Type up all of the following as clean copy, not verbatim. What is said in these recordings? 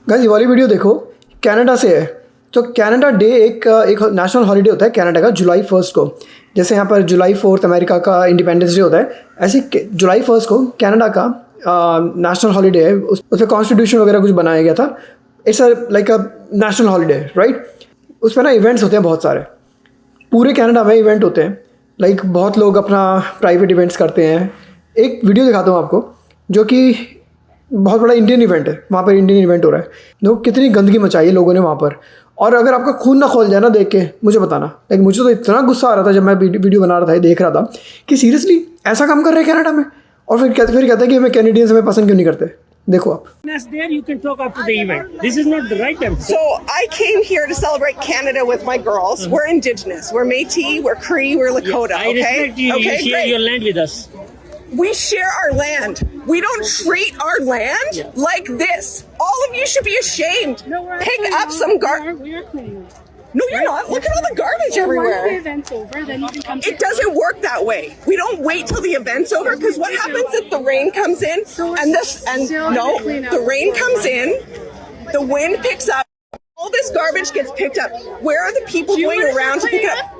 Guys ये वाली video देखो, कनाडा से है। तो कनाडा डे एक नेशनल हॉलीडे होता है कनाडा का जुलाई 1 को। जैसे यहाँ पर जुलाई 4 अमेरिका का इंडिपेंडेंस डे होता है, ऐसे जुलाई 1 को कनाडा का नेशनल हॉलीडे है। उस पर कॉन्स्टिट्यूशन वगैरह कुछ बनाया गया था। It's like a national holiday, right. उस पर ना इवेंट्स होते हैं बहुत सारे, पूरे कनाडा में इवेंट होते हैं। लाइक बहुत लोग अपना प्राइवेट इवेंट्स करते हैं। एक वीडियो दिखाता हूँ आपको, जो कि बहुत बड़ा इंडियन इवेंट है। वहाँ पर इंडियन इवेंट हो रहा है। देखो कितनी गंदगी मचाई है लोगों ने वहाँ पर। और अगर आपका खून ना खोल जाए ना देख के, मुझे बताना। लाइक मुझे तो इतना गुस्सा आ रहा था जब मैं वीडियो बना रहा था, देख रहा था कि सीरियसली ऐसा काम कर रहे हैं कनाडा में। और फिर कहते हैं कि हमें कैनेडियंस हमें पसंद क्यों नहीं करते। देखो आप। There you can talk after the event. This is not the right time. So I came here to celebrate Canada with my girls. We're Indigenous. We're Métis. We're Cree. We're Lakota. I respect you. Okay, You share great. your land with us. We share our land. We don't treat our land like this. All of you should be ashamed. Pick up some garbage. We are cleaning. No, you're not. Look at all the garbage Once the everywhere. event's over, then you can come. It doesn't work that way. We don't wait till the event's over, because what happens if the rain comes in and the rain comes in, the wind picks up, all this garbage gets picked up. Where are the people going around to pick it up?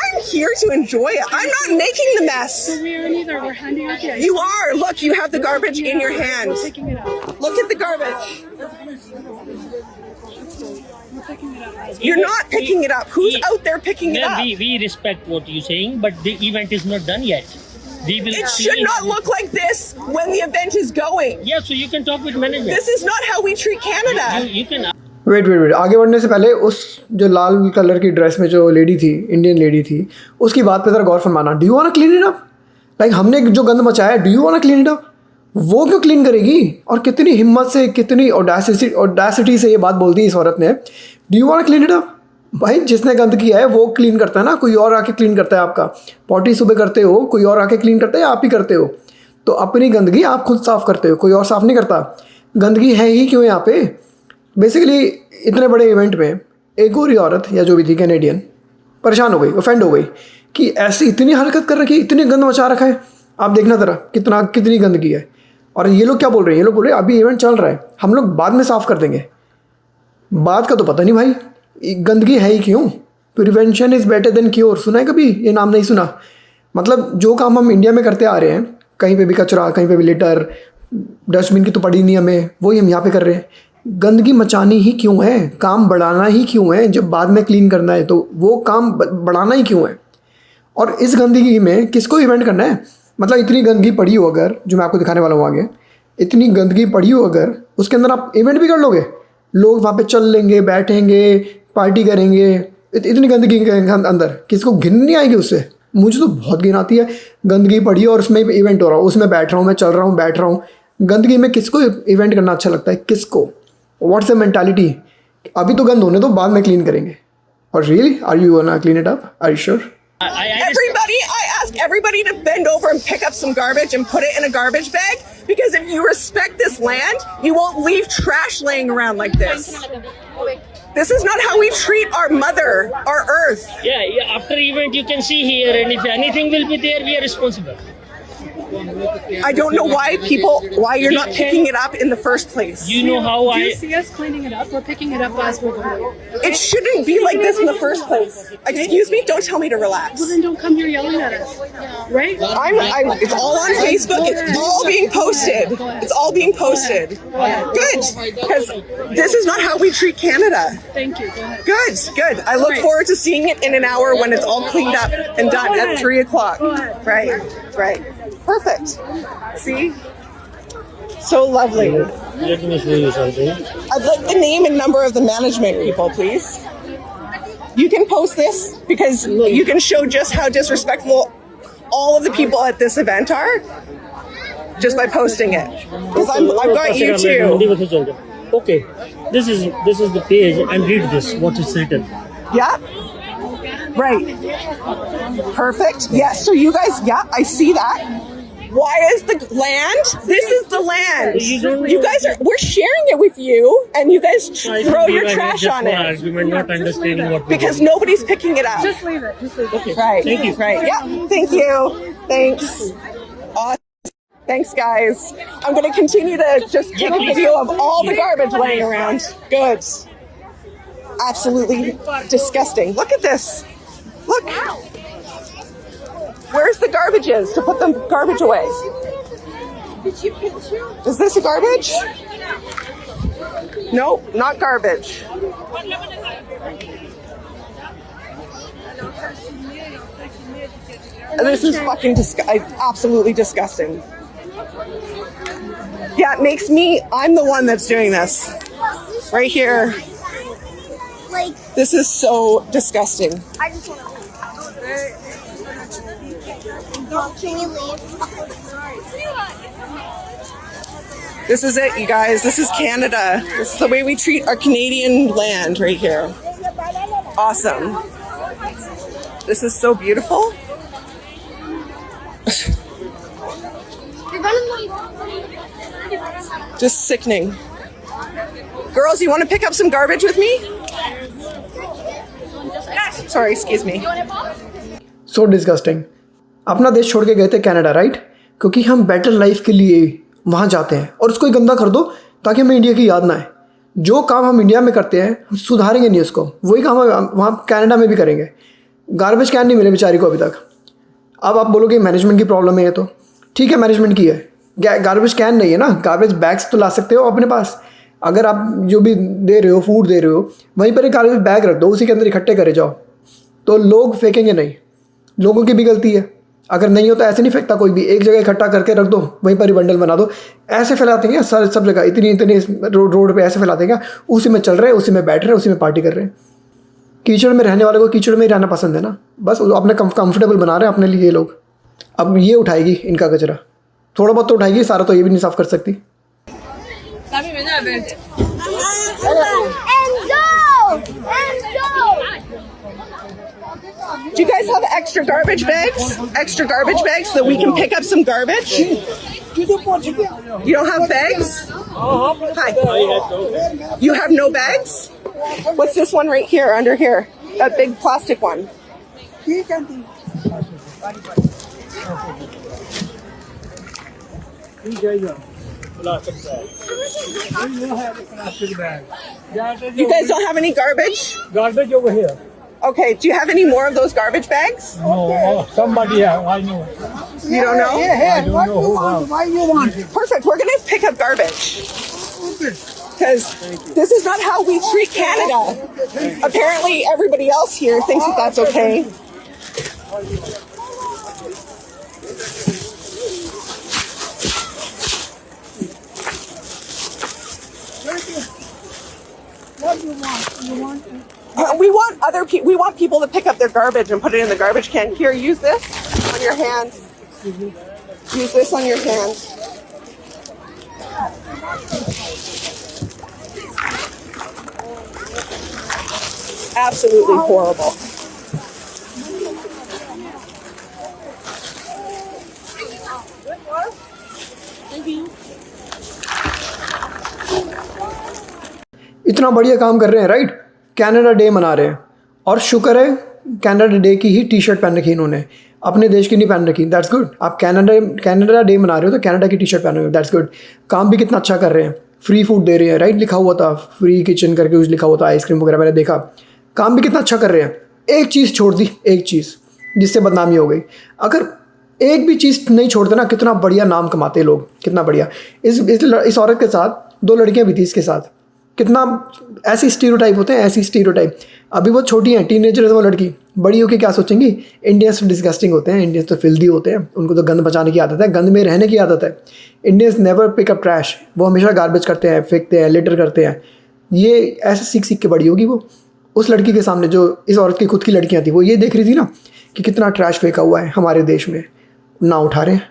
I'm here to enjoy it. I'm not making the mess. We are neither. We're handing out the ice. You are. Look, you have the garbage in your We're hand. picking it up. Look at the garbage. We're picking it up. You're not picking it up. Who's out there picking it Ma'am, up? we respect what you're saying, but the event is not done yet. We will It see should not look like this when the event is going. Yeah, so you can talk with management. This is not how we treat Canada. You can. Wait आगे बढ़ने से पहले उस जो लाल colour की dress में जो lady थी, इंडियन लेडी थी, उसकी बात पे ज़रा गौर फरमाना। Do you want to clean it up? Like हमने जो गंद मचाया, do you want to clean it up? वो क्यों क्लीन करेगी? और कितनी हिम्मत से, कितनी ऑडेसिटी से ये बात बोलती है इस औरत ने, do you want to clean it up? भाई जिसने गंद किया है वो क्लीन करता है ना, कोई और आके क्लीन करता है आपका। पॉटी सुबह करते हो, कोई और आके क्लीन करता है, आप ही करते हो। तो अपनी गंदगी आप खुद साफ़ करते हो, कोई और साफ़ नहीं करता। गंदगी है ही क्यों यहाँ पे? बेसिकली इतने बड़े इवेंट में एक और ही औरत या जो भी थी कैनेडियन परेशान हो गई, ऑफेंड हो गई कि ऐसी इतनी हरकत कर रखी है, इतनी गंद मचा रखा है। आप देखना ज़रा कितनी गंदगी है। और ये लोग क्या बोल रहे हैं? ये लोग बोल रहे हैं अभी इवेंट चल रहा है, हम लोग बाद में साफ़ कर देंगे। बात का तो पता नहीं भाई, गंदगी है ही क्यों? Prevention is better than cure. सुना है कभी? ये नाम नहीं सुना? मतलब जो काम हम इंडिया में करते आ रहे हैं, कहीं पे भी कचरा, कहीं पे भी लिटर, डस्टबिन की तो पड़ी नहीं हमें, वही हम यहाँ पे कर रहे हैं। गंदगी मचानी ही क्यों है? काम बढ़ाना ही क्यों है? जब बाद में क्लीन करना है तो वो काम बढ़ाना ही क्यों है? और इस गंदगी में किसको इवेंट करना है? मतलब इतनी गंदगी पड़ी हो अगर, जो मैं आपको दिखाने वाला हूँ आगे, इतनी गंदगी पड़ी हो अगर, उसके अंदर आप इवेंट भी कर लोगे, लोग वहाँ पे चल लेंगे, बैठेंगे, पार्टी करेंगे, इतनी गंदगी के अंदर किसको घिन नहीं आएगी उससे? मुझे तो बहुत घिन आती है। गंदगी पड़ी है और उसमें इवेंट हो रहा हो, उसमें बैठ रहा हूँ, मैं चल रहा हूँ, बैठ रहा हूँ। गंदगी में किसको इवेंट करना अच्छा लगता है? किसको? What's the mentality? अभी तो गंद होने दो, बाद में क्लीन करेंगे। और really are you gonna clean it up? Are you sure? I ask everybody to bend over and pick up some garbage and put it in a garbage bag, because if you respect this land, you won't leave trash laying around like this. This is not how we treat our mother, our earth. Yeah, after event you can see here, and if anything will be there, we are responsible. I don't know why you're not picking it up in the first place. You know how Do you see us cleaning it up? We're picking it up as we're going. It shouldn't be like this in the first place. Excuse me, don't tell me to relax. Well, then don't come here yelling at us, right? It's all on Facebook. It's all being posted. It's all being posted. Good, because this is not how we treat Canada. Thank you. Go ahead. Good. I look forward to seeing it in an hour when it's all cleaned up and done at 3 o'clock. Right. Perfect. See? So lovely. Let me show you something. I'd like the name and number of the management people, please. You can post this, because you can show just how disrespectful all of the people at this event are just by posting it. Because I've got you too. Okay, this is the page, and read this. What is written? Yeah. Right. Perfect. Yes. So you guys, I see that. Why is the land? This is the land. You guys we're sharing it with you, and you guys throw your trash on it. Argument, not understanding what. Because nobody's picking it up. Just leave it. Okay. Right. Thank you. Right. Yeah. Thank you. Thanks. Awesome. Thanks, guys. I'm going to continue to just take a video of all the garbage laying around. Good. Absolutely disgusting. Look at this. Look. Where's the garbages to put the garbage away? Is this a garbage? Nope, not garbage. This is fucking absolutely disgusting. Yeah, it makes me, I'm the one that's doing this. Right here. This is so disgusting. I just want to. Can we leave? This is it, you guys. This is Canada. This is the way we treat our Canadian land right here. Awesome. This is so beautiful. Just sickening. Girls, you want to pick up some garbage with me? Sorry, excuse me. So disgusting. अपना देश छोड़ के गए थे Canada, right? क्योंकि हम better life के लिए वहाँ जाते हैं और उसको ही गंदा कर दो ताकि हमें इंडिया की याद ना आए। जो काम हम इंडिया में करते हैं हम सुधारेंगे नहीं उसको, वही काम हम वहाँ कनाडा में भी करेंगे। गार्बेज कैन नहीं मिले बेचारी को अभी तक। अब आप बोलोगे मैनेजमेंट की प्रॉब्लम है, ये तो ठीक है मैनेजमेंट की है। गार्बेज कैन नहीं है ना, गार्बेज बैग्स तो ला सकते हो अपने पास। अगर आप जो भी दे रहे हो, फूड दे रहे हो, वहीं पर एक गार्बेज बैग रख दो, उसी के अंदर इकट्ठे करे जाओ, तो लोग फेंकेंगे नहीं। लोगों की भी गलती है। अगर नहीं होता ऐसे नहीं फेंकता कोई भी, एक जगह इकट्ठा करके रख दो, वहीं पर ही बंडल बना दो। ऐसे फैलाते हैं सब जगह, इतनी रोड पे ऐसे फैलाते हैं, उसी में चल रहे हैं, उसी में बैठ रहे हैं, उसी में पार्टी कर रहे हैं। कीचड़ में रहने वाले को कीचड़ में ही रहना पसंद है ना, बस अपने कंफर्टेबल बना रहे हैं अपने लिए ये लोग। अब ये उठाएगी इनका कचरा, थोड़ा बहुत तो उठाएगी, सारा तो ये भी नहीं साफ कर सकती। Do you guys have extra garbage bags? Extra garbage bags so that we can pick up some garbage? You don't have bags? Hi. You have no bags? What's this one right here, under here? That big plastic one. You guys don't have any garbage? Garbage over here. Okay, do you have any more of those garbage bags? No, somebody have. I know. You don't know? I don't know who have. Why you want it? Perfect. We're going to pick up garbage. Because this is not how we treat Canada. Apparently, everybody else here thinks that that's okay. What do you want? You want it? We want people to pick up their garbage and put it in the garbage can. Here, use this on your hand. Use this on your hand. Absolutely horrible. इतना बढ़िया काम कर रहे हैं, right? Canada day मना रहे हैं और शुक्र है कनाडा डे की ही टी शर्ट पहन रखी इन्होंने, अपने देश की नहीं पहन रखी। That's good. आप कनाडा डे मना रहे हो तो कनाडा की टी शर्ट पहन रहे हो, दैट्स गुड। काम भी कितना अच्छा कर रहे हैं, फ्री फूड दे रहे हैं, राइट? लिखा हुआ था फ्री किचन करके, कुछ लिखा हुआ था, आइसक्रीम वगैरह मैंने देखा। काम भी कितना अच्छा कर रहे हैं। एक चीज़ छोड़ दी, एक चीज़ जिससे बदनामी हो गई। अगर एक भी चीज़ नहीं छोड़ते ना, कितना बढ़िया नाम कमाते लोग, कितना बढ़िया। इस औरत के साथ 2 लड़कियाँ भी थी, इसके साथ कितना ऐसी स्टीरियोटाइप होते हैं, ऐसी स्टीरियोटाइप। अभी वो छोटी हैं, टीनेजर है वो लड़की, बड़ी होकर क्या सोचेंगी? इंडियंस डिस्गस्टिंग होते हैं, इंडियंस तो फिल्दी होते हैं, उनको तो गंद बचाने की आदत है, गंद में रहने की आदत है। Indians never pick up trash, वो हमेशा गार्बेज करते हैं, फेंकते हैं, लिटर करते हैं। ये ऐसे सीख सीख के बड़ी होगी वो। उस लड़की के सामने, जो इस औरत की खुद की लड़कियाँ थी, वो ये देख रही थी ना कि कितना ट्रैश फेंका हुआ है हमारे देश में, ना उठा रहे हैं,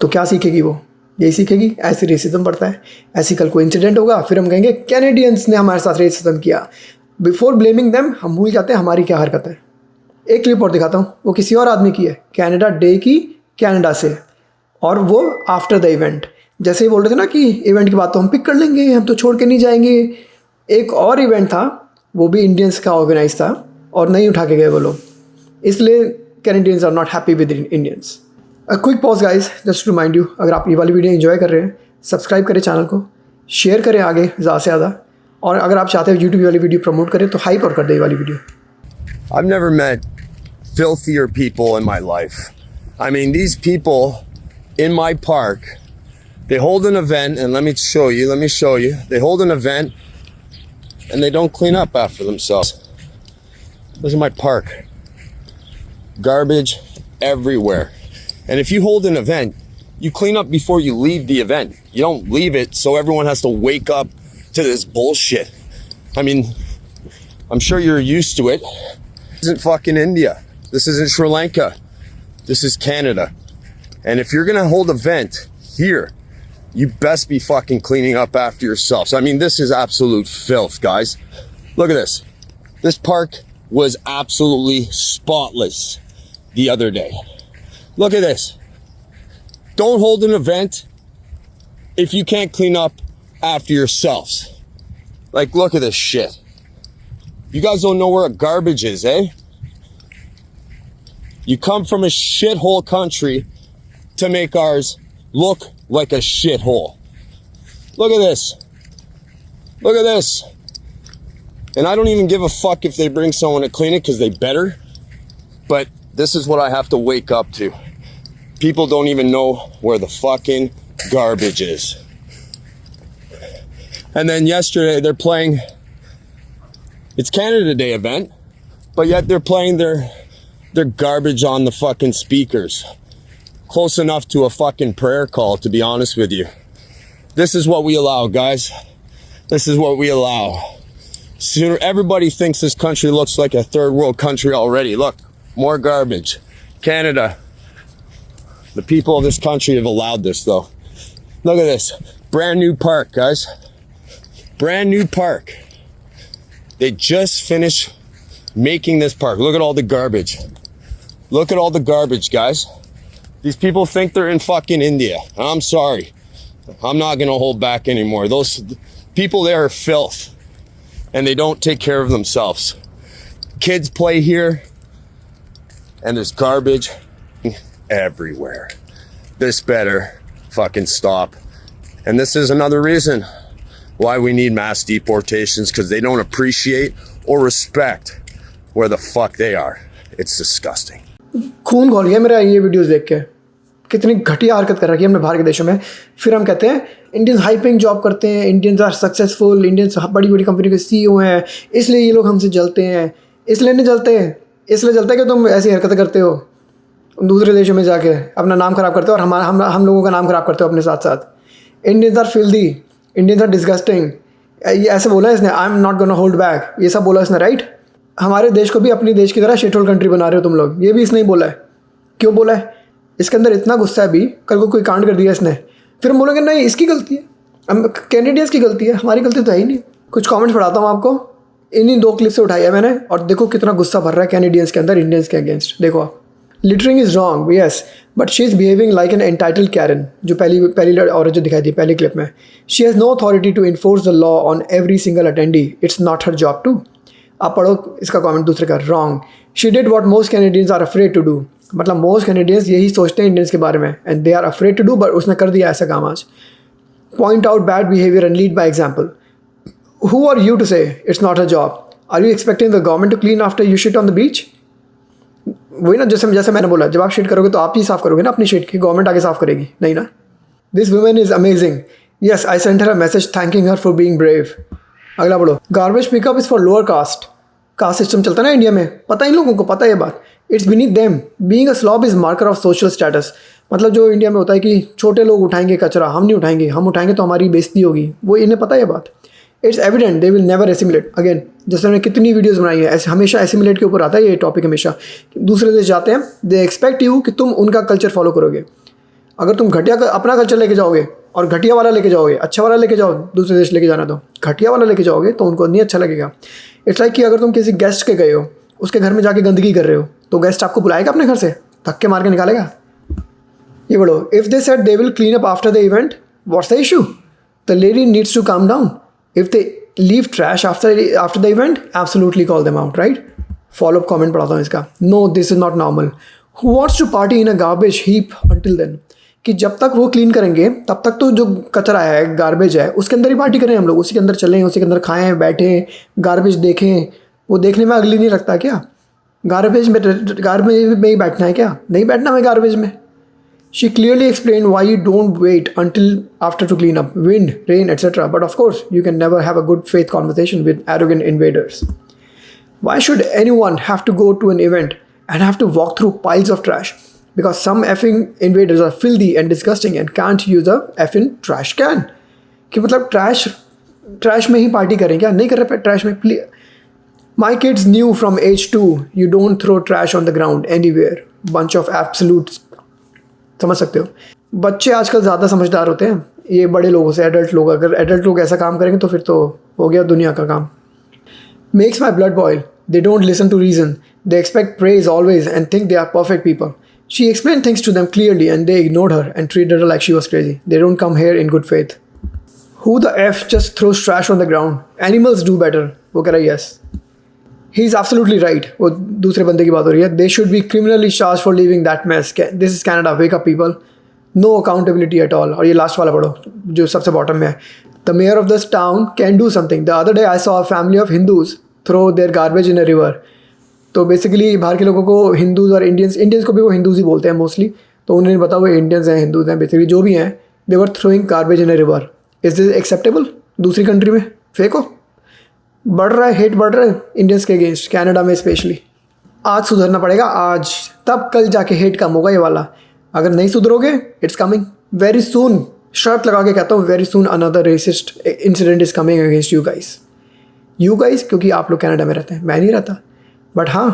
तो क्या सीखेगी वो? यही सीखेगी। ऐसे रेसिज्म बढ़ता है, ऐसी कल कोई इंसिडेंट होगा, फिर हम कहेंगे कैनेडियंस ने हमारे साथ रेसिज्म किया। बिफोर ब्लेमिंग देम हम भूल जाते हैं हमारी क्या हरकत है। एक क्लिप और दिखाता हूँ, वो किसी और आदमी की है, कनाडा डे की, कनाडा से, और वो आफ्टर द इवेंट। जैसे ही बोल रहे थे ना कि इवेंट की बात तो हम पिक कर लेंगे, हम तो छोड़ के नहीं जाएंगे। एक और इवेंट था, वो भी इंडियंस का ऑर्गेनाइज था और नहीं उठा के गए वो लोग, इसलिए Canadians are not happy with Indians. Quick pause guys, just to remind you, अगर आप ये वाली वीडियो एंजॉय कर रहे हैं, सब्सक्राइब करें चैनल को, शेयर करें आगे ज़्यादा से ज़्यादा, और अगर आप चाहते हो यूट्यूब वाली वीडियो प्रमोट करें तो हाइप और कर दें ये वाली video. I've never met filthier people in my life. I mean, these people in my park, they hold an event, and let me show you. They hold an event and they don't clean up after themselves. This is my park. Garbage everywhere. And if you hold an event, you clean up before you leave the event. You don't leave it so everyone has to wake up to this bullshit. I mean, I'm sure you're used to it. This isn't fucking India. This isn't Sri Lanka. This is Canada. And if you're gonna hold an event here, you best be fucking cleaning up after yourselves. I mean, this is absolute filth, guys. Look at this. This park was absolutely spotless the other day. Look at this. Don't hold an event if you can't clean up after yourselves. Like, look at this shit. You guys don't know where garbage is, eh? You come from a shithole country to make ours look like a shithole. Look at this. Look at this. And I don't even give a fuck if they bring someone to clean it, because they better. But this is what I have to wake up to. People don't even know where the fucking garbage is. And then yesterday they're playing, it's Canada Day event, but yet they're playing their garbage on the fucking speakers. Close enough to a fucking prayer call, to be honest with you. This is what we allow, guys. This is what we allow. Sooner, everybody thinks this country looks like a third world country already. Look, more garbage. Canada. The people of this country have allowed this, though. Look at this. Brand new park, guys. Brand new park. They just finished making this park. Look at all the garbage. Look at all the garbage, guys. These people think they're in fucking India. I'm sorry. I'm not going to hold back anymore. Those people there are filth. And they don't take care of themselves. Kids play here. And there's garbage everywhere. This better fucking stop. And this is another reason why we need mass deportations, because they don't appreciate or respect where the fuck they are. It's disgusting. खून खौल गया मेरा ये videos देख के, कितनी घटिया हरकत कर रखी है हमने बाहर के देशों में। फिर हम कहते हैं इंडियंस हाई पेइंग जॉब करते हैं, इंडियंस आर सक्सेसफुल, इंडियंस बड़ी बड़ी कंपनी के CEO हैं, इसलिए ये लोग हमसे जलते हैं। इसलिए नहीं जलते हैं, इसलिए जलता है कि तुम ऐसी हरकतें करते हो, दूसरे देशों में जाके अपना नाम ख़राब करते हो और हम लोगों का नाम ख़राब करते हो अपने साथ साथ। Indians are filthy, Indians are disgusting, ये ऐसे बोला इसने, I am not gonna hold back, ये सब बोला इसने, राइट। हमारे देश को भी अपनी देश की तरह शिटहोल कंट्री बना रहे हो तुम लोग, ये भी इसने ही बोला है। क्यों बोला है? इसके अंदर इतना गुस्सा है। अभी कल को कोई कांड कर दिया इसने, फिर हम बोलेंगे नहीं इसकी गलती है, हम कैनेडियंस की गलती है, हमारी गलती तो है ही नहीं। कुछ कमेंट्स पढ़ाता हूँ आपको, इन्हीं 2 क्लिप से उठाई है मैंने, और देखो कितना गुस्सा भर रहा है कैनेडियंस के अंदर इंडियंस के अगेंस्ट। देखो आप, littering is wrong, yes, but she is behaving like an entitled Karen, जो पहली औरत जो दिखाई थी पहली क्लिप में। She has no authority to enforce the law on every single attendee, it's not her job to. आप पढ़ो इसका कमेंट दूसरे का, wrong. She did what most Canadians are afraid to do, मतलब मोस्ट कैनेडियंस यही सोचते हैं इंडियंस के बारे में, and they are afraid to do, but उसने कर दिया ऐसा काम आज। Point out bad behaviour and lead by example. Who are you to say it's not a job? Are you expecting the government to clean after you shit on the beach? वही ना, जैसे मैंने बोला, जब आप शिट करोगे तो आप ही साफ़ करोगे ना अपनी शिट की, गवर्नमेंट आगे साफ़ करेगी नहीं ना। This women is amazing, yes, I sent her a message thanking her for being brave. अगला पढ़ो, garbage pickup is for lower caste system चलता है ना इंडिया में, पता है इन लोगों को, पता है ये बात। It's beneath them, being a slob is marker of social status. मतलब जो इंडिया में होता है कि छोटे लोग उठाएंगे कचरा, हम नहीं उठाएंगे, हम उठाएंगे तो हमारी बेइज्जती होगी, वो इन्हें पता है ये बात। It's evident they will never assimilate. Again, जैसे मैंने कितनी वीडियोस बनाई है, ऐसे हमेशा एसिमुलेट के ऊपर आता है ये टॉपिक हमेशा। दूसरे देश जाते हैं, दे एक्सपेक्ट यू कि तुम उनका कल्चर फॉलो करोगे। अगर तुम घटिया अपना कल्चर लेके जाओगे और घटिया वाला लेके जाओगे, अच्छा वाला लेके जाओ, दूसरे देश लेके जाना, तो घटिया वाला लेके जाओगे तो उनको नहीं अच्छा लगेगा। इट्स लाइक कि अगर तुम किसी गेस्ट के गए हो, उसके घर में जाके गंदगी कर रहे हो, तो गेस्ट आपको बुलाएगा अपने घर से, धक्के मार के निकालेगा। ये बढ़ो, if they said they will clean up after the event, what's the issue? The lady needs to calm down. If they leave trash after the event, absolutely call them out, right. Follow up comment पढ़ाता हूँ इसका। No, this is not normal. Who wants to party in a garbage heap until then, कि जब तक वो clean करेंगे तब तक तो जो कचरा है, गार्बेज है, उसके अंदर ही पार्टी करें हम लोग, उसी के अंदर चलें, उसी के अंदर खाएं, बैठें, गार्बेज देखें। वो देखने में अगली नहीं लगता क्या? गार्बेज में ही बैठना है क्या? नहीं बैठना है गार्बेज में। She clearly explained why you don't wait until after to clean up, wind, rain, etc. But of course, you can never have a good faith conversation with arrogant invaders. Why should anyone have to go to an event and have to walk through piles of trash? Because some effing invaders are filthy and disgusting and can't use a effing trash can. कि मतलब trash में ही party करें क्या? नहीं कर रहे trash में, please. My kids knew from age 2, you don't throw trash on the ground anywhere. Bunch of absolutes. समझ सकते हो? बच्चे आजकल ज़्यादा समझदार होते हैं ये बड़े लोगों से, एडल्ट लोग। अगर एडल्ट लोग ऐसा काम करेंगे तो फिर तो हो गया दुनिया का काम। Makes my blood boil. They don't listen to reason. They expect praise always and think they are perfect people. She explained things to them clearly and they ignored her and treated her like she was crazy. They don't come here in good faith. Who the F just throws trash on the ground? Animals do better. वो कह रहा है yes. He is absolutely right. वो दूसरे बंदे की बात हो रही है। They should be criminally charged for leaving that mess. This is Canada. Wake up, people. No accountability at all. और ये लास्ट वाला पढ़ो जो सबसे बॉटम में है। The mayor of this town can do something. The other day I saw a family of Hindus throw their garbage in a river. तो basically बाहर के लोगों को हिंदूज और इंडियंस को भी वो हिंदूज ही बोलते हैं मोस्टली। तो उन्हें नहीं पता वो इंडियंस हैं, हिंदूज हैं, बेसिकली जो भी हैं। They were throwing garbage in a river. Is this acceptable? दूसरी कंट्री में फेंको। बढ़ रहा है, हेट बढ़ रहा है इंडियंस के अगेंस्ट, कनाडा में स्पेशली। आज सुधरना पड़ेगा, आज, तब कल जाके हेट कम होगा ये वाला। अगर नहीं सुधरोगे, इट्स कमिंग वेरी सून। शर्त लगा के कहता हूँ, very soon another racist incident is coming against you guys, क्योंकि आप लोग कनाडा में रहते हैं, मैं नहीं रहता। बट हाँ,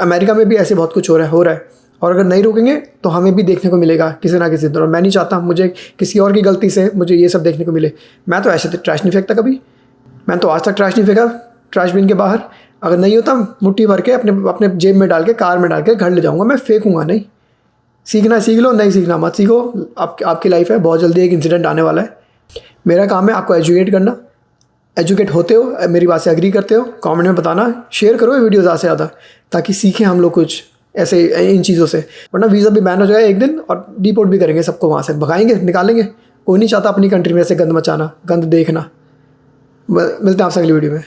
अमेरिका में भी ऐसे बहुत कुछ हो रहा है और अगर नहीं रोकेंगे तो हमें भी देखने को मिलेगा किसी ना किसी तरह। मैं नहीं चाहता मुझे किसी और की गलती से मुझे ये सब देखने को मिले। मैं तो ऐसे ट्रैश नहीं फेंकता कभी, मैं तो आज तक ट्रैश नहीं फेंका ट्रैश बिन के बाहर। अगर नहीं होता मुट्ठी भर के अपने जेब में डाल के, कार में डाल के घर ले जाऊँगा, मैं फेंकूँगा नहीं। सीखना सीख लो, नहीं सीखना मत सीखो। आपकी लाइफ है, बहुत जल्दी एक इंसिडेंट आने वाला है। मेरा काम है आपको एजुकेट करना। एजुकेट होते हो, मेरी बात से एग्री करते हो, कमेंट में बताना, शेयर करो ये वीडियो ज़्यादा से ज़्यादा, ताकि सीखें हम लोग कुछ ऐसे इन चीज़ों से। वरना वीज़ा भी बैन हो जाएगा एक दिन और डिपोर्ट भी करेंगे सबको, वहाँ से भगाएंगे, निकालेंगे। कोई नहीं चाहता अपनी कंट्री में ऐसे गंद मचाना, गंद देखना। मिलते हैं आपसे अगली वीडियो में।